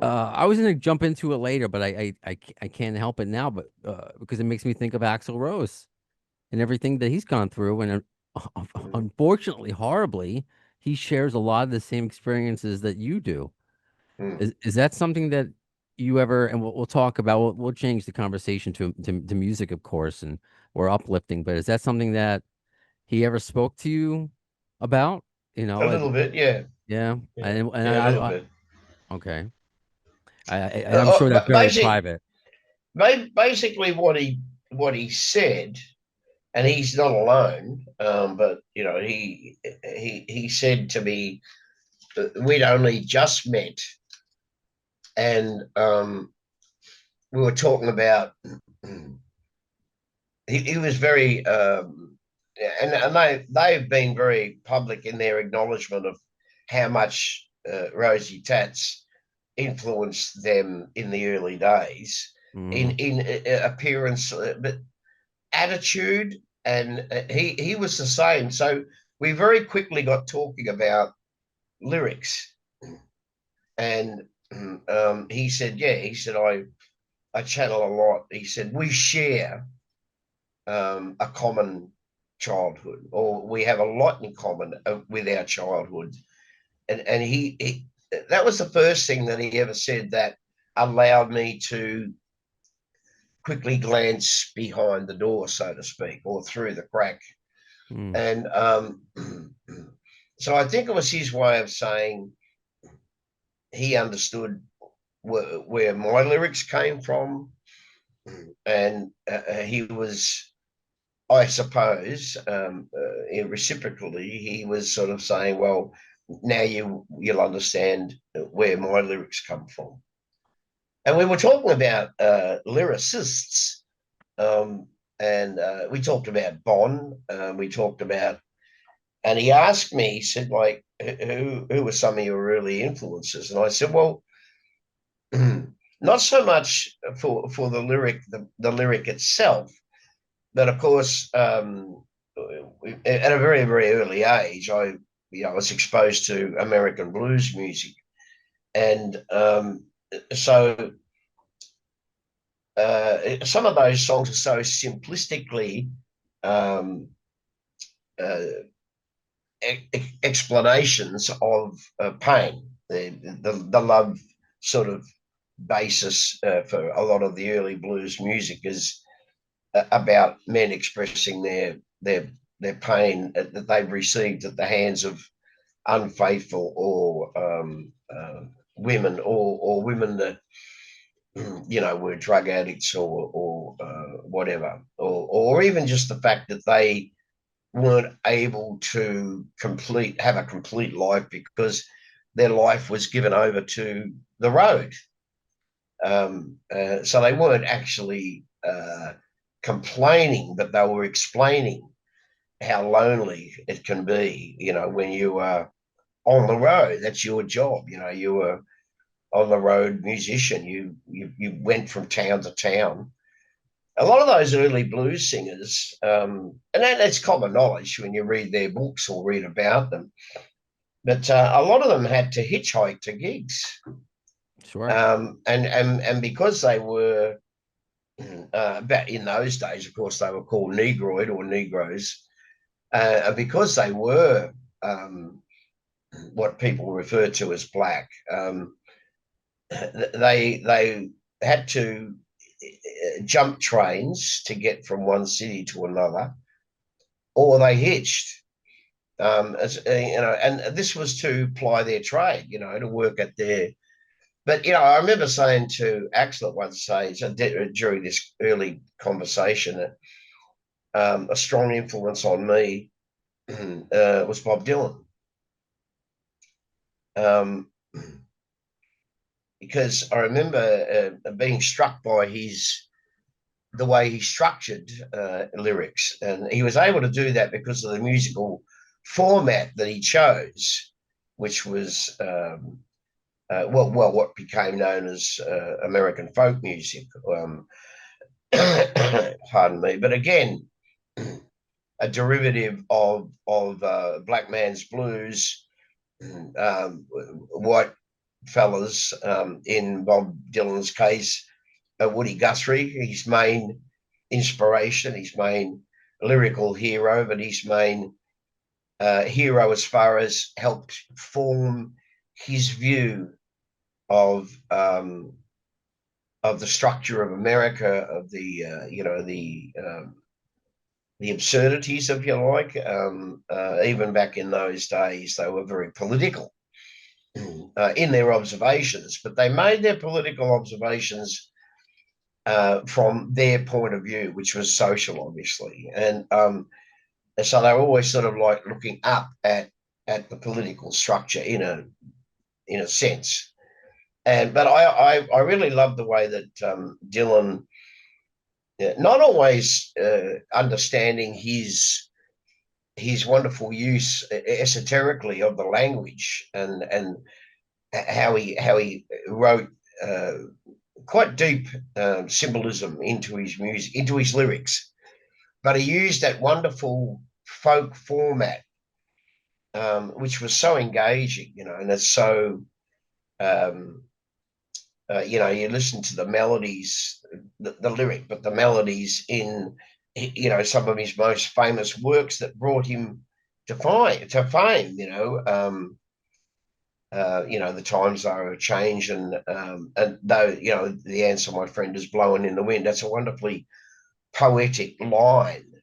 I was gonna jump into it later, but I can't help it now, but because it makes me think of Axl Rose and everything that he's gone through, and Mm. unfortunately, horribly, he shares a lot of the same experiences that you do. Mm. Is that something that you ever, and we'll talk about, we'll change the conversation to music, of course, and or uplifting, but is that something that he ever spoke to you about? You A know, little bit, yeah, yeah, yeah, and yeah, a little bit. okay, and I'm sure that's But very private. basically, what he said, and he's not alone. But he said to me we'd only just met, and we were talking about. He was very, and they've been very public in their acknowledgement of how much Rosie Tats influenced them in the early days Hmm. in appearance, but attitude, and he was the same. So we very quickly got talking about lyrics, and he said, "Yeah," he said, I channel a lot." He said, "We share a common childhood, or we have a lot in common with our childhood." And he that was the first thing that he ever said that allowed me to quickly glance behind the door, so to speak, or through the crack. Mm. And so I think it was his way of saying he understood where my lyrics came from, and he was, I suppose, reciprocally, he was sort of saying, "Well, now you'll understand where my lyrics come from." And we were talking about lyricists, um, and we talked about Bon. We talked about, and he asked me, he said, like, who were some of your early influences? And I said, well, not so much for the lyric itself, but of course, at a very very early age, I was exposed to American blues music, and so some of those songs are so simplistically um, uh, explanations of pain, the love sort of basis for a lot of the early blues music is about men expressing their pain that they've received at the hands of unfaithful or women, or women that were drug addicts, or whatever, or even just the fact that they weren't able to have a complete life because their life was given over to the road. So they weren't actually complaining, but they were explaining how lonely it can be, when you are on the road. That's your job. You were on the road musician. You went from town to town. A lot of those early blues singers, and that's common knowledge when you read their books or read about them, but a lot of them had to hitchhike to gigs, Sure. and because they were back in those days, of course, they were called Negroid or Negroes, because they were what people refer to as black. They had to jump trains to get from one city to another, or they hitched. And this was to ply their trade, to work at their. But I remember saying to Axel at one stage during this early conversation that a strong influence on me was Bob Dylan, um, because I remember being struck by the way he structured lyrics, and he was able to do that because of the musical format that he chose, which was what became known as American folk music. Pardon me, but again, a derivative of black man's blues, what. fellas. In Bob Dylan's case, Woody Guthrie, his main inspiration, his main lyrical hero, but his main hero as far as helped form his view of the structure of America, of the the absurdities, if you like. Even back in those days, they were very political in their observations, but they made their political observations from their point of view, which was social, obviously, and so they were always sort of like looking up at the political structure in a sense. And but I really love the way that Dylan, not always understanding his wonderful use esoterically of the language, and how he wrote quite deep symbolism into his music, into his lyrics, but he used that wonderful folk format, which was so engaging, and it's so um, you listen to the melodies, the lyric, but the melodies in some of his most famous works that brought him to fame. The times are a change, and though the answer, my friend, is blowing in the wind. That's a wonderfully poetic line,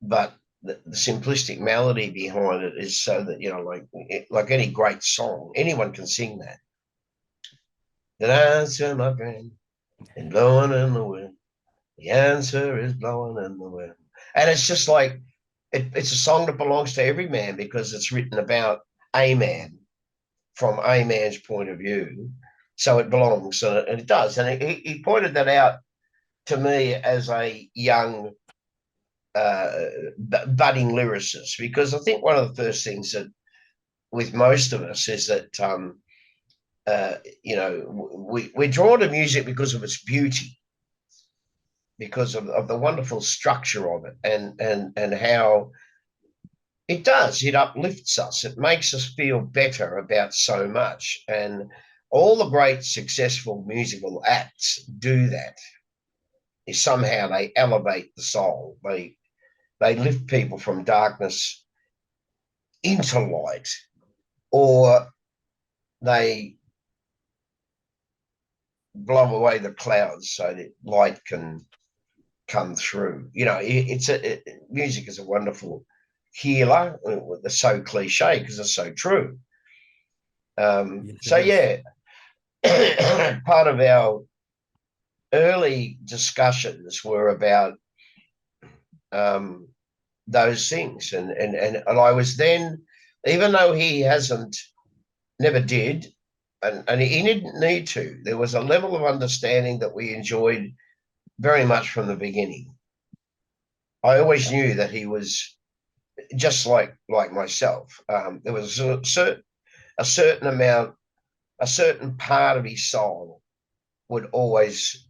but the simplistic melody behind it is so that like any great song, anyone can sing that. The answer, my friend, is blowing in the wind. The answer is blowing in the wind, and it's just like it's a song that belongs to every man because it's written about a man from a man's point of view. So it belongs, and it does. And he pointed that out to me as a young budding lyricist, because I think one of the first things that with most of us is that we're drawn to music because of its beauty, because of the wonderful structure of it, and how it uplifts us, it makes us feel better about so much. And all the great successful musical acts do that, is somehow they elevate the soul, they lift people from darkness into light, or they blow away the clouds so that light can come through. Music is a wonderful healer. It's so cliche because it's so true. Yes, it So is. yeah, part of our early discussions were about um, those things, and I was then, even though he hasn't, never did, and he didn't need to. There was a level of understanding that we enjoyed very much from the beginning. I always knew that he was just like myself. There was a certain amount, a certain part of his soul would always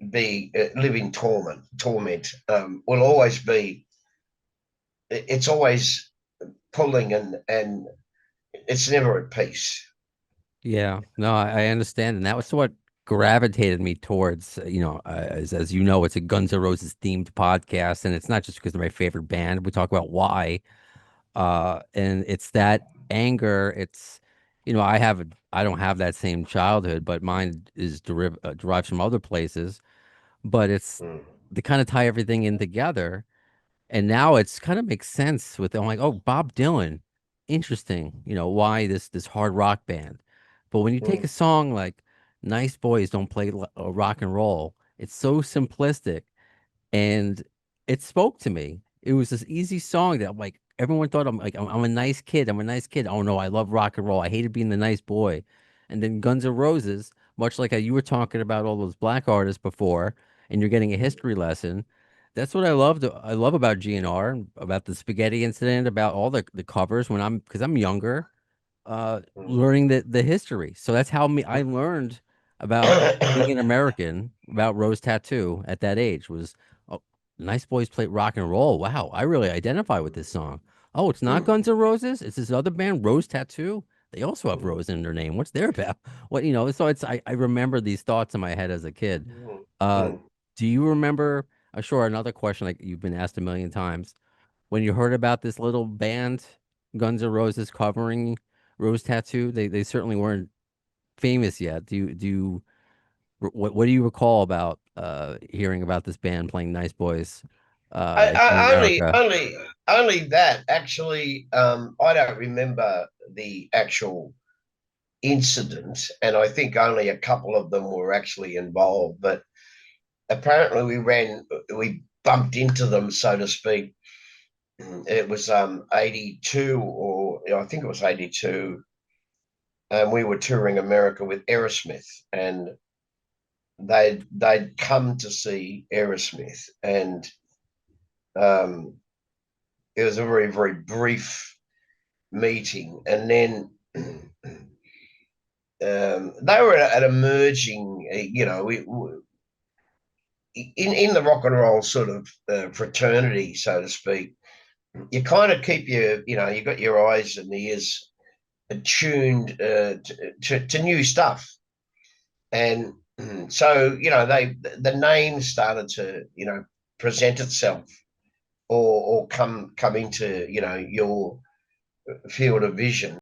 be living torment. Torment will always be. It's always pulling, and it's never at peace. Yeah, no, I understand, and that was what gravitated me towards, as you know, it's a Guns N' Roses themed podcast, and it's not just because they're my favorite band. We talk about why, and it's that anger. I don't have that same childhood, but mine is derived from other places. But it's Mm, they kind of tie everything in together. And now it's kind of makes sense with I'm like, oh, Bob Dylan, interesting. Why this hard rock band? But when you take a mm, song like "Nice Boys Don't Play Rock and Roll," it's so simplistic, and it spoke to me. It was this easy song that like everyone thought I'm a nice kid. I'm a nice kid. Oh no, I love rock and roll. I hated being the nice boy. And then Guns N' Roses, much like how you were talking about all those black artists before, and you're getting a history lesson. That's what I love about GNR, about the spaghetti incident, about all the covers when because I'm younger, mm. learning the history. So that's how I learned about being an American, about Rose Tattoo at that age was, oh, nice boys play rock and roll. Wow, I really identify with this song. Oh, it's not Guns N' Roses. It's this other band, Rose Tattoo. they also have mm, Rose in their name. What's their about? What, you know, so it's I remember these thoughts in my head as a kid. mm, Uh, mm. do you remember, sure, another question like you've been asked a million times. When you heard about this little band, Guns N' Roses covering Rose Tattoo, they certainly weren't famous yet. What do you recall about hearing about this band playing Nice Boys in I America? only that actually. I don't remember the actual incident, and I think only a couple of them were actually involved. But apparently, we bumped into them, so to speak. It was 82, or I think it was 82, and we were touring America with Aerosmith, and they'd come to see Aerosmith, and um, it was a very very brief meeting, and then they were at a merging, in the rock and roll sort of fraternity, so to speak. You kind of keep you got your eyes and ears attuned to new stuff, and so the name started to present itself, or come into your field of vision.